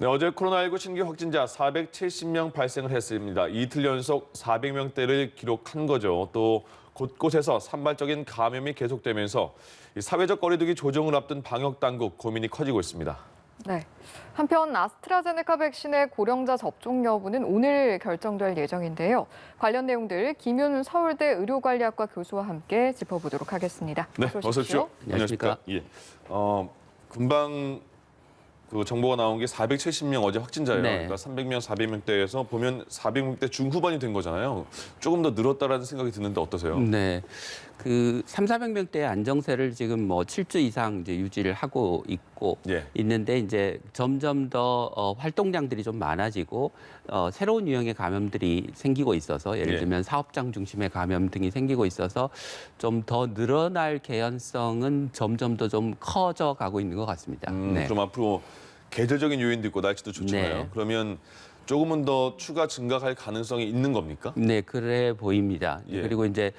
네, 어제 코로나19 신규 확진자 470명 발생을 했습니다. 이틀 연속 400명대를 기록한 거죠. 또 곳곳에서 산발적인 감염이 계속되면서 사회적 거리두기 조정을 앞둔 방역당국 고민이 커지고 있습니다. 네. 한편 아스트라제네카 백신의 고령자 접종 여부는 오늘 결정될 예정인데요. 관련 내용들 김윤 서울대 의료관리학과 교수와 함께 짚어보도록 하겠습니다. 네, 어서 오십시오. 안녕하십니까. 예. 금방 그 정보가 나온 게 470명 어제 확진자예요. 네. 그러니까 300명, 400명대에서 보면 400명대 중후반이 된 거잖아요. 조금 더 늘었다라는 생각이 드는데 어떠세요? 네. 그 3,400명대의 안정세를 지금 뭐 7주 이상 이제 유지를 하고 예. 있는데 이제 점점 더 활동량들이 좀 많아지고 새로운 유형의 감염들이 생기고 있어서 예를 예. 들면 사업장 중심의 감염 등이 생기고 있어서 좀 더 늘어날 개연성은 점점 더 좀 커져 가고 있는 것 같습니다. 네. 그럼 앞으로 계절적인 요인도 있고 날씨도 좋잖아요. 네. 그러면 조금은 더 추가 증가할 가능성이 있는 겁니까? 네, 그래 보입니다. 예. 그리고 이제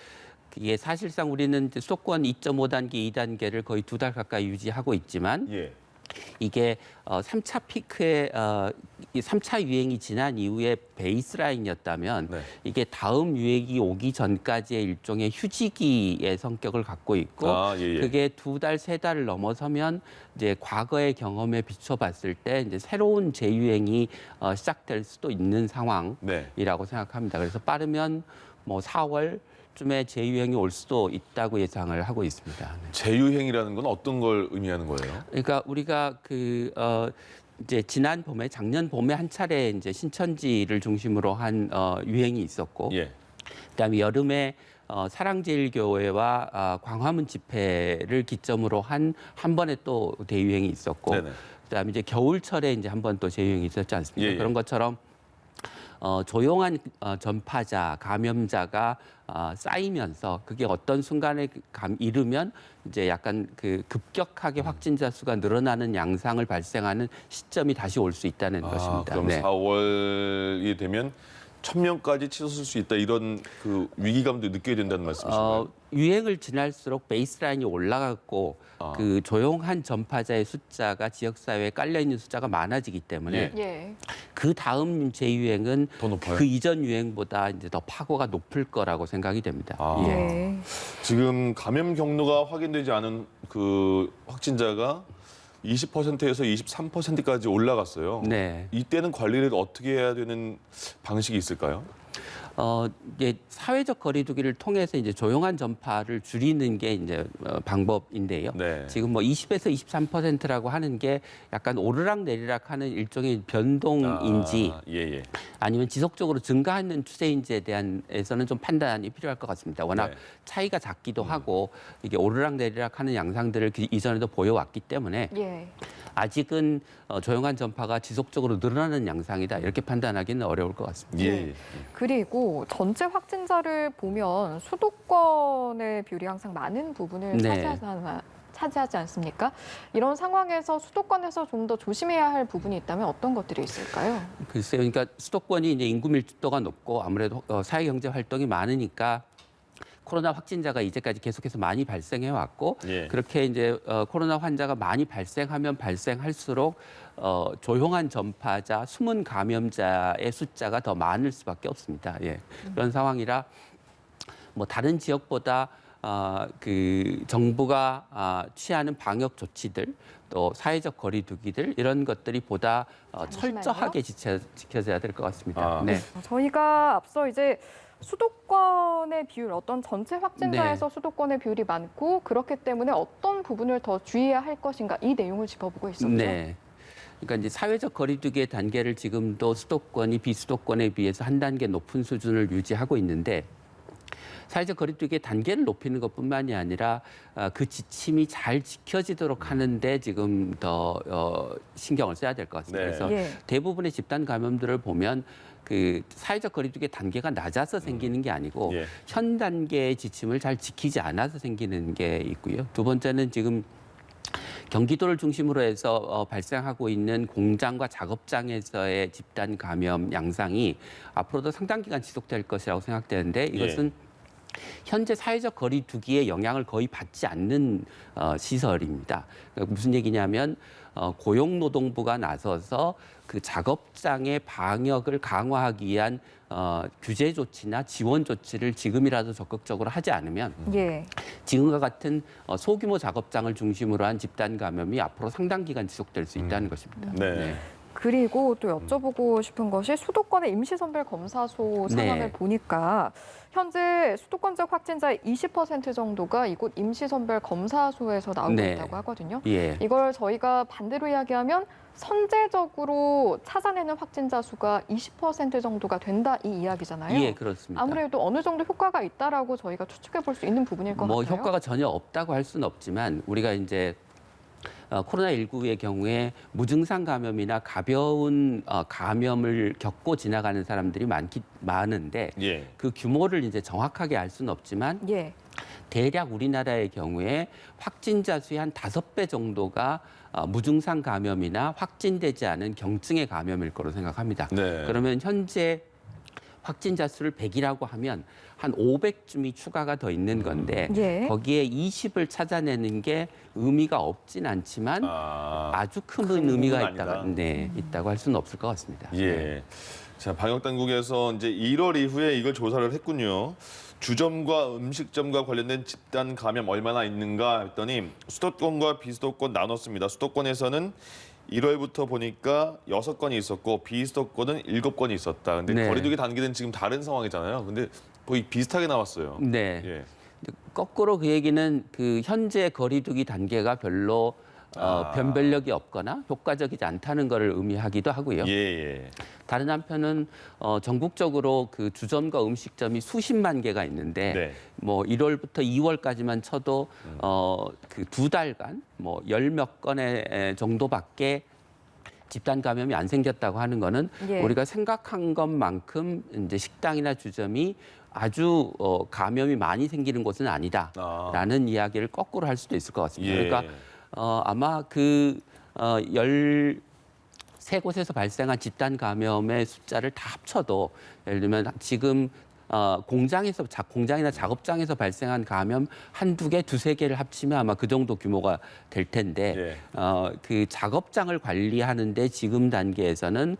이게 사실상 우리는 이제 수도권 2.5단계, 2단계를 거의 2달 가까이 유지하고 있지만 예. 이게 3차 피크의 이 3차 유행이 지난 이후에 베이스라인이었다면 네. 이게 다음 유행이 오기 전까지의 일종의 휴지기의 성격을 갖고 있고 예. 그게 2달, 3달을 넘어서면 이제 과거의 경험에 비춰봤을 때 이제 새로운 재유행이 시작될 수도 있는 상황이라고 네. 생각합니다. 그래서 빠르면 뭐 4월 쯤에 재유행이 올 수도 있다고 예상을 하고 있습니다. 네. 재유행이라는 건 어떤 걸 의미하는 거예요? 그러니까 우리가 이제 지난 봄에 작년 봄에 한 차례 이제 신천지를 중심으로 한 유행이 있었고, 예. 그다음에 여름에 사랑제일교회와 광화문 집회를 기점으로 한 번에 또 대유행이 있었고, 네네. 그다음에 이제 겨울철에 이제 한 번 또 재유행이 있었지 않습니까? 예. 그런 것처럼. 조용한 전파자, 감염자가 쌓이면서 그게 어떤 순간에 이르면 이제 약간 그 급격하게 확진자 수가 늘어나는 양상을 발생하는 시점이 다시 올 수 있다는 것입니다. 그럼 네. 4월이 되면 1,000명까지 치솟을 수 있다 이런 그 위기감도 느껴야 된다는 말씀이신가요? 유행을 지날수록 베이스라인이 올라갔고 그 조용한 전파자의 숫자가 지역사회에 깔려 있는 숫자가 많아지기 때문에 예. 그 다음 재유행은 더 높아요? 그 이전 유행보다 이제 더 파고가 높을 거라고 생각이 됩니다. 예. 네. 지금 감염 경로가 확인되지 않은 그 확진자가 20%에서 23%까지 올라갔어요. 네. 이때는 관리를 어떻게 해야 되는 방식이 있을까요? 이게 사회적 거리두기를 통해서 이제 조용한 전파를 줄이는 게 이제 방법인데요. 네. 지금 뭐 20에서 23%라고 하는 게 약간 오르락내리락하는 일종의 변동인지 예. 아니면 지속적으로 증가하는 추세인지에 대한에서는 좀 판단이 필요할 것 같습니다. 워낙 네. 차이가 작기도 하고 이게 오르락내리락하는 양상들을 이전에도 보여왔기 때문에 예. 아직은 조용한 전파가 지속적으로 늘어나는 양상이다 이렇게 판단하기는 어려울 것 같습니다. 예. 그리고 전체 확진자를 보면 수도권의 비율이 항상 많은 부분을 네. 차지하지 않습니까? 이런 상황에서 수도권에서 좀 더 조심해야 할 부분이 있다면 어떤 것들이 있을까요? 글쎄요, 그러니까 수도권이 이제 인구 밀집도가 높고 아무래도 사회 경제 활동이 많으니까 코로나 확진자가 이제까지 계속해서 많이 발생해 왔고 예. 그렇게 이제 코로나 환자가 많이 발생하면 발생할수록 조용한 전파자, 숨은 감염자의 숫자가 더 많을 수밖에 없습니다. 예. 그런 상황이라 뭐 다른 지역보다 그 정부가 취하는 방역 조치들 또 사회적 거리두기들 이런 것들이 보다 철저하게 지켜져야 될 것 같습니다. 네. 저희가 앞서 이제 수도권의 비율, 어떤 전체 확진자에서 수도권의 비율이 많고 그렇기 때문에 어떤 부분을 더 주의해야 할 것인가 이 내용을 짚어보고 있었죠. 네. 그러니까 이제 사회적 거리두기의 단계를 지금도 수도권이 비수도권에 비해서 한 단계 높은 수준을 유지하고 있는데 사회적 거리두기의 단계를 높이는 것뿐만이 아니라 그 지침이 잘 지켜지도록 하는데 지금 더 신경을 써야 될 것 같습니다. 네. 그래서 예. 대부분의 집단 감염들을 보면 그 사회적 거리두기의 단계가 낮아서 생기는 게 아니고 예. 현 단계의 지침을 잘 지키지 않아서 생기는 게 있고요. 두 번째는 지금 경기도를 중심으로 해서 발생하고 있는 공장과 작업장에서의 집단 감염 양상이 앞으로도 상당 기간 지속될 것이라고 생각되는데 이것은 현재 사회적 거리두기의 영향을 거의 받지 않는 시설입니다. 그러니까 무슨 얘기냐면 고용노동부가 나서서 그 작업장의 방역을 강화하기 위한 규제 조치나 지원 조치를 지금이라도 적극적으로 하지 않으면 예. 지금과 같은 소규모 작업장을 중심으로 한 집단 감염이 앞으로 상당 기간 지속될 수 있다는 것입니다. 네. 그리고 또 여쭤보고 싶은 것이 수도권의 임시선별검사소 상황을 네. 보니까 현재 수도권적 확진자의 20% 정도가 이곳 임시선별검사소에서 나오고 네. 있다고 하거든요. 예. 이걸 저희가 반대로 이야기하면 선제적으로 찾아내는 확진자 수가 20% 정도가 된다 이 이야기잖아요. 예, 그렇습니다. 아무래도 어느 정도 효과가 있다라고 저희가 추측해 볼 수 있는 부분일 것 같아요. 효과가 전혀 없다고 할 수는 없지만 우리가 이제 코로나19의 경우에 무증상 감염이나 가벼운 감염을 겪고 지나가는 사람들이 많은데 예. 그 규모를 이제 정확하게 알 수는 없지만 예. 대략 우리나라의 경우에 확진자 수의 한 5배 정도가 무증상 감염이나 확진되지 않은 경증의 감염일 거로 생각합니다. 네. 그러면 현재 확진자 수를 100이라고 하면 한 500쯤이 추가가 더 있는 건데 예. 거기에 20을 찾아내는 게 의미가 없진 않지만 아주 큰 의미가 아니다. 있다고 할 수는 없을 것 같습니다. 예. 자, 방역 당국에서 이제 1월 이후에 이걸 조사를 했군요. 주점과 음식점과 관련된 집단 감염 얼마나 있는가 했더니 수도권과 비수도권 나눴습니다. 수도권에서는 1월부터 보니까 6건이 있었고 비수도권은 7건이 있었다. 근데 네. 거리두기 단계는 지금 다른 상황이잖아요. 근데 거의 비슷하게 나왔어요. 네. 예. 거꾸로 그 얘기는 그 현재 거리두기 단계가 별로 변별력이 없거나 효과적이지 않다는 것을 의미하기도 하고요. 예. 다른 한편은 전국적으로 그 주점과 음식점이 수십만 개가 있는데 네. 뭐 1월부터 2월까지만 쳐도 그 2달간 뭐 10몇 건의 정도밖에 집단 감염이 안 생겼다고 하는 거는 예. 우리가 생각한 것만큼 이제 식당이나 주점이 아주 감염이 많이 생기는 곳은 아니다라는 이야기를 거꾸로 할 수도 있을 것 같습니다. 예. 그러니까 아마 13곳에서 발생한 집단 감염의 숫자를 다 합쳐도 예를 들면 지금 공장이나 작업장에서 발생한 감염 한두 개, 두세 개를 합치면 아마 그 정도 규모가 될 텐데 그 작업장을 관리하는데 지금 단계에서는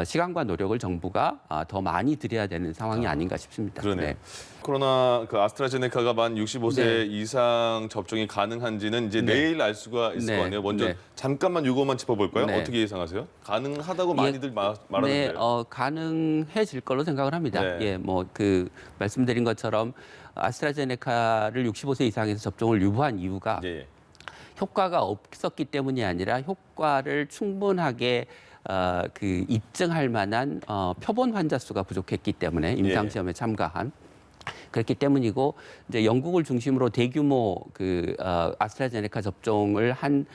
시간과 노력을 정부가 더 많이 들여야 되는 상황이 아닌가 싶습니다. 그러네요. 네. 코로나 아스트라제네카가 만 65세 네. 이상 접종이 가능한지는 이제 네. 내일 알 수가 있을 네. 것 같네요. 먼저 네. 잠깐만 이거만 짚어볼까요? 네. 어떻게 예상하세요? 가능하다고 많이들 말하는데요. 네, 가능해질 걸로 생각을 합니다. 네. 예, 뭐 그 말씀드린 것처럼 아스트라제네카를 65세 이상에서 접종을 유보한 이유가 예. 효과가 없었기 때문이 아니라 효과를 충분하게 그 입증할 만한 표본 환자 수가 부족했기 때문에 임상 시험에 참가한. 그렇기 때문이고 이제 영국을 중심으로 대규모 그 아스트라제네카 접종을 한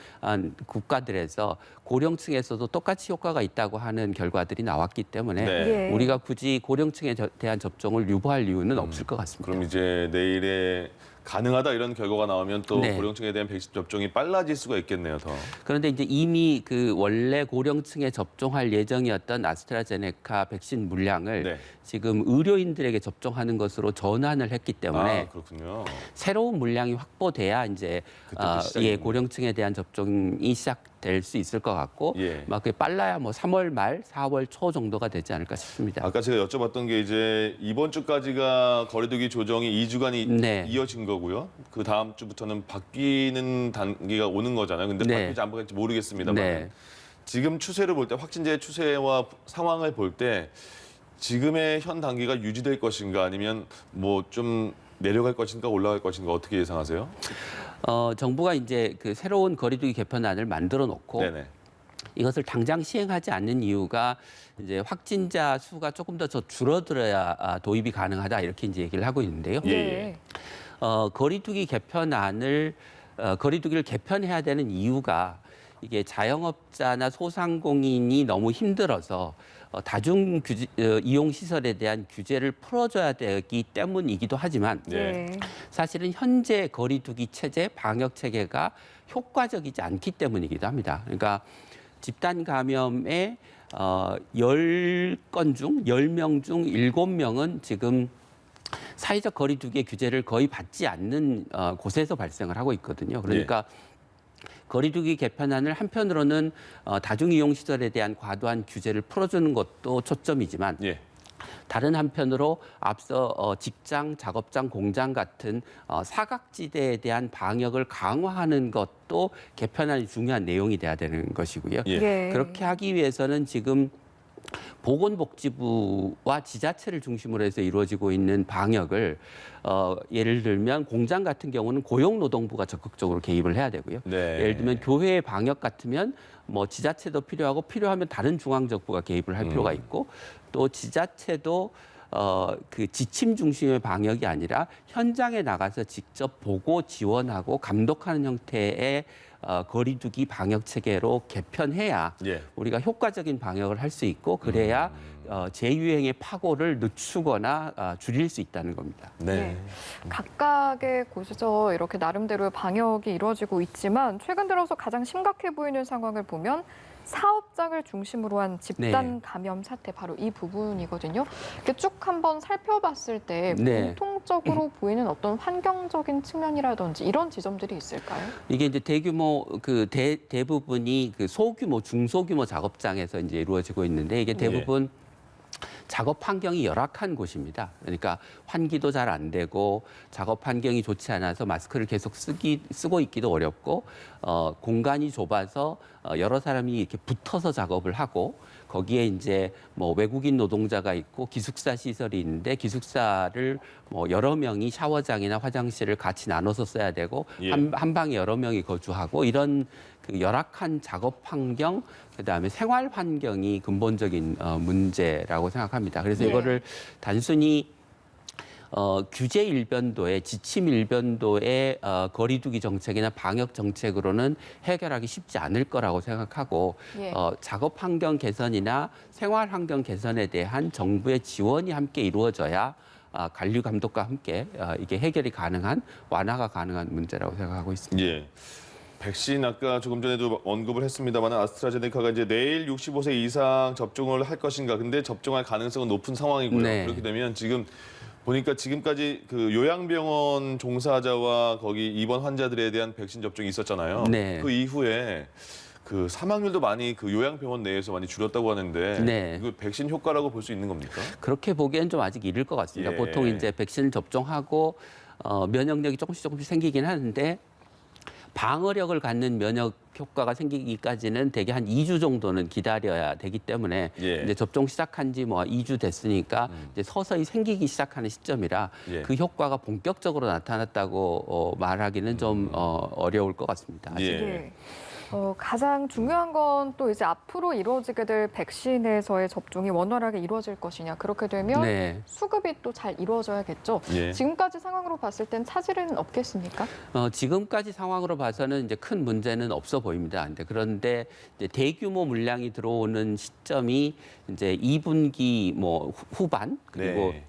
국가들에서 고령층에서도 똑같이 효과가 있다고 하는 결과들이 나왔기 때문에 네. 예. 우리가 굳이 고령층에 대한 접종을 유보할 이유는 없을 것 같습니다. 그럼 이제 내일에 가능하다 이런 결과가 나오면 또 네. 고령층에 대한 백신 접종이 빨라질 수가 있겠네요. 더. 그런데 이제 이미 그 원래 고령층에 접종할 예정이었던 아스트라제네카 백신 물량을 네. 지금 의료인들에게 접종하는 것으로 전환을 했기 때문에 그렇군요. 새로운 물량이 확보돼야 이제 그때부터 시작이군요. 고령층에 대한 접종이 시작될 수 있을 것 같고 예. 막 그게 빨라야 뭐 3월 말, 4월 초 정도가 되지 않을까 싶습니다. 아까 제가 여쭤봤던 게 이제 이번 주까지가 거리두기 조정이 2주간이 네. 이어진 거고요. 그 다음 주부터는 바뀌는 단계가 오는 거잖아요. 근데 네. 바뀔지 안 바뀔지 모르겠습니다만 네. 지금 추세를 볼 때 확진자의 추세와 상황을 볼 때 지금의 현 단계가 유지될 것인가 아니면 뭐 좀 내려갈 것인가 올라갈 것인가 어떻게 예상하세요? 정부가 이제 그 새로운 거리두기 개편안을 만들어 놓고 네네. 이것을 당장 시행하지 않는 이유가 이제 확진자 수가 조금 더 줄어들어야 도입이 가능하다 이렇게 이제 얘기를 하고 있는데요. 예. 네. 거리두기 개편안을 거리두기를 개편해야 되는 이유가 이게 자영업자나 소상공인이 너무 힘들어서 다중 이용 시설에 대한 규제를 풀어줘야 되기 때문이기도 하지만 네. 예. 사실은 현재 거리두기 체제, 방역 체계가 효과적이지 않기 때문이기도 합니다. 그러니까 집단 감염의 10건 중 10명 중 7명은 지금 사회적 거리두기의 규제를 거의 받지 않는 곳에서 발생을 하고 있거든요. 그러니까 거리두기 개편안을 한편으로는 다중이용시설에 대한 과도한 규제를 풀어주는 것도 초점이지만 예. 다른 한편으로 앞서 직장, 작업장, 공장 같은 사각지대에 대한 방역을 강화하는 것도 개편안이 중요한 내용이 돼야 되는 것이고요. 예. 예. 그렇게 하기 위해서는 지금 보건복지부와 지자체를 중심으로 해서 이루어지고 있는 방역을 예를 들면 공장 같은 경우는 고용노동부가 적극적으로 개입을 해야 되고요. 네. 예를 들면 교회의 방역 같으면 뭐 지자체도 필요하고 필요하면 다른 중앙정부가 개입을 할 필요가 있고 또 지자체도 그 지침 중심의 방역이 아니라 현장에 나가서 직접 보고 지원하고 감독하는 형태의 거리두기 방역 체계로 개편해야 예. 우리가 효과적인 방역을 할 수 있고 그래야 재유행의 파고를 늦추거나 줄일 수 있다는 겁니다. 네. 각각의 곳에서 이렇게 나름대로의 방역이 이루어지고 있지만 최근 들어서 가장 심각해 보이는 상황을 보면 사업장을 중심으로 한 집단 네. 감염 사태 바로 이 부분이거든요. 이렇게 쭉 한번 살펴봤을 때 네. 공통적으로 보이는 어떤 환경적인 측면이라든지 이런 지점들이 있을까요? 이게 이제 대규모 대부분이 그 소규모 중소규모 작업장에서 이제 이루어지고 있는데 이게 대부분 작업 환경이 열악한 곳입니다. 그러니까 환기도 잘 안 되고 작업 환경이 좋지 않아서 마스크를 계속 쓰고 있기도 어렵고 공간이 좁아서 여러 사람이 이렇게 붙어서 작업을 하고 거기에 이제 뭐 외국인 노동자가 있고 기숙사 시설이 있는데 기숙사를 뭐 여러 명이 샤워장이나 화장실을 같이 나눠서 써야 되고 예. 한 방에 여러 명이 거주하고 이런 그 열악한 작업 환경 그다음에 생활 환경이 근본적인 문제라고 생각합니다. 그래서 네. 이거를 단순히 규제 일변도의 지침 일변도의 거리두기 정책이나 방역 정책으로는 해결하기 쉽지 않을 거라고 생각하고 예. 작업 환경 개선이나 생활 환경 개선에 대한 정부의 지원이 함께 이루어져야 관리 감독과 함께 이게 해결이 가능한 완화가 가능한 문제라고 생각하고 있습니다. 예. 백신 아까 조금 전에도 언급을 했습니다만 아스트라제네카가 이제 내일 65세 이상 접종을 할 것인가. 근데 접종할 가능성은 높은 상황이고요. 네. 그렇게 되면 지금 보니까 지금까지 그 요양병원 종사자와 거기 입원 환자들에 대한 백신 접종이 있었잖아요. 네. 그 이후에 그 사망률도 많이 그 요양병원 내에서 많이 줄었다고 하는데 네. 이거 백신 효과라고 볼 수 있는 겁니까? 그렇게 보기엔 좀 아직 이를 것 같습니다. 예. 보통 이제 백신을 접종하고 면역력이 조금씩 생기긴 하는데 방어력을 갖는 면역 효과가 생기기까지는 대개 한 2주 정도는 기다려야 되기 때문에 예. 이제 접종 시작한 지 뭐 2주 됐으니까 이제 서서히 생기기 시작하는 시점이라 예. 그 효과가 본격적으로 나타났다고 말하기는 좀 어려울 것 같습니다. 아직. 예. 네. 가장 중요한 건 또 이제 앞으로 이루어지게 될 백신에서의 접종이 원활하게 이루어질 것이냐. 그렇게 되면 네. 수급이 또 잘 이루어져야겠죠. 예. 지금까지 상황으로 봤을 땐 차질은 없겠습니까? 지금까지 상황으로 봐서는 이제 큰 문제는 없어 보입니다. 그런데 이제 대규모 물량이 들어오는 시점이 이제 2분기 뭐 후반 그리고 네.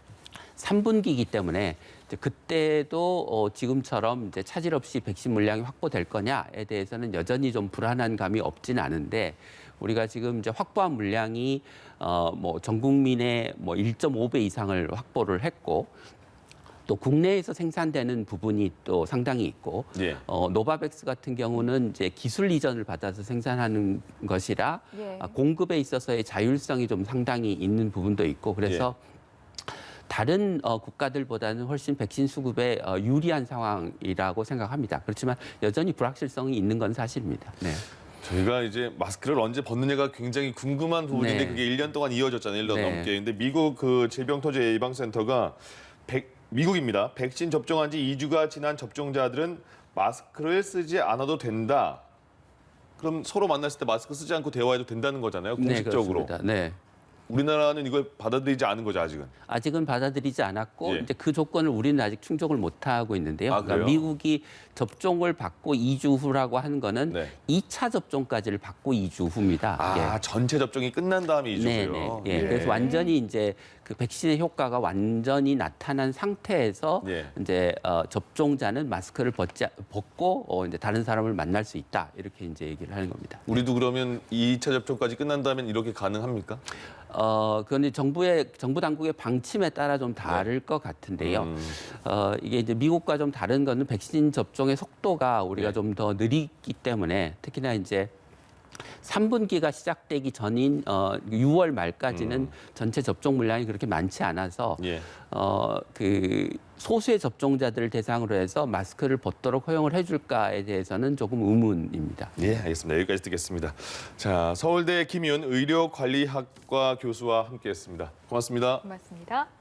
3분기이기 때문에 이제 그때도 지금처럼 이제 차질 없이 백신 물량이 확보될 거냐에 대해서는 여전히 좀 불안한 감이 없지는 않은데 우리가 지금 이제 확보한 물량이 뭐 전 국민의 뭐 1.5배 이상을 확보를 했고 또 국내에서 생산되는 부분이 또 상당히 있고 예. 노바백스 같은 경우는 이제 기술 이전을 받아서 생산하는 것이라 예. 공급에 있어서의 자율성이 좀 상당히 있는 부분도 있고 그래서 다른 국가들보다는 훨씬 백신 수급에 유리한 상황이라고 생각합니다. 그렇지만 여전히 불확실성이 있는 건 사실입니다. 네. 저희가 이제 마스크를 언제 벗느냐가 굉장히 궁금한 부분인데 네. 그게 1년 동안 이어졌잖아요. 1년 네. 넘게. 근데 미국 그 질병통제예방센터가 미국입니다. 백신 접종한 지 2주가 지난 접종자들은 마스크를 쓰지 않아도 된다. 그럼 서로 만났을 때 마스크 쓰지 않고 대화해도 된다는 거잖아요. 공식적으로. 네, 그렇습니다. 네. 우리나라는 이걸 받아들이지 않은 거죠, 아직은. 아직은 받아들이지 않았고 예. 이제 그 조건을 우리는 아직 충족을 못 하고 있는데요. 아, 그래요? 미국이 접종을 받고 2주 후라고 하는 거는 네. 2차 접종까지를 받고 2주 후입니다. 아, 전체 접종이 끝난 다음에 네, 이주고요. 네. 예. 그래서 완전히 이제 그 백신의 효과가 완전히 나타난 상태에서 예. 이제 접종자는 마스크를 벗고 이제 다른 사람을 만날 수 있다 이렇게 이제 얘기를 하는 겁니다. 우리도 그러면 2차 접종까지 끝난 다음에 이렇게 가능합니까? 그건 정부 당국의 방침에 따라 좀 다를 것 같은데요. 이게 이제 미국과 좀 다른 거는 백신 접종의 속도가 우리가 좀 더 느리기 때문에 특히나 이제 3분기가 시작되기 전인 6월 말까지는 전체 접종 물량이 그렇게 많지 않아서 예. 그 소수의 접종자들을 대상으로 해서 마스크를 벗도록 허용을 해줄까에 대해서는 조금 의문입니다. 예, 알겠습니다. 여기까지 듣겠습니다. 자, 서울대 김윤 의료관리학과 교수와 함께했습니다. 고맙습니다. 고맙습니다.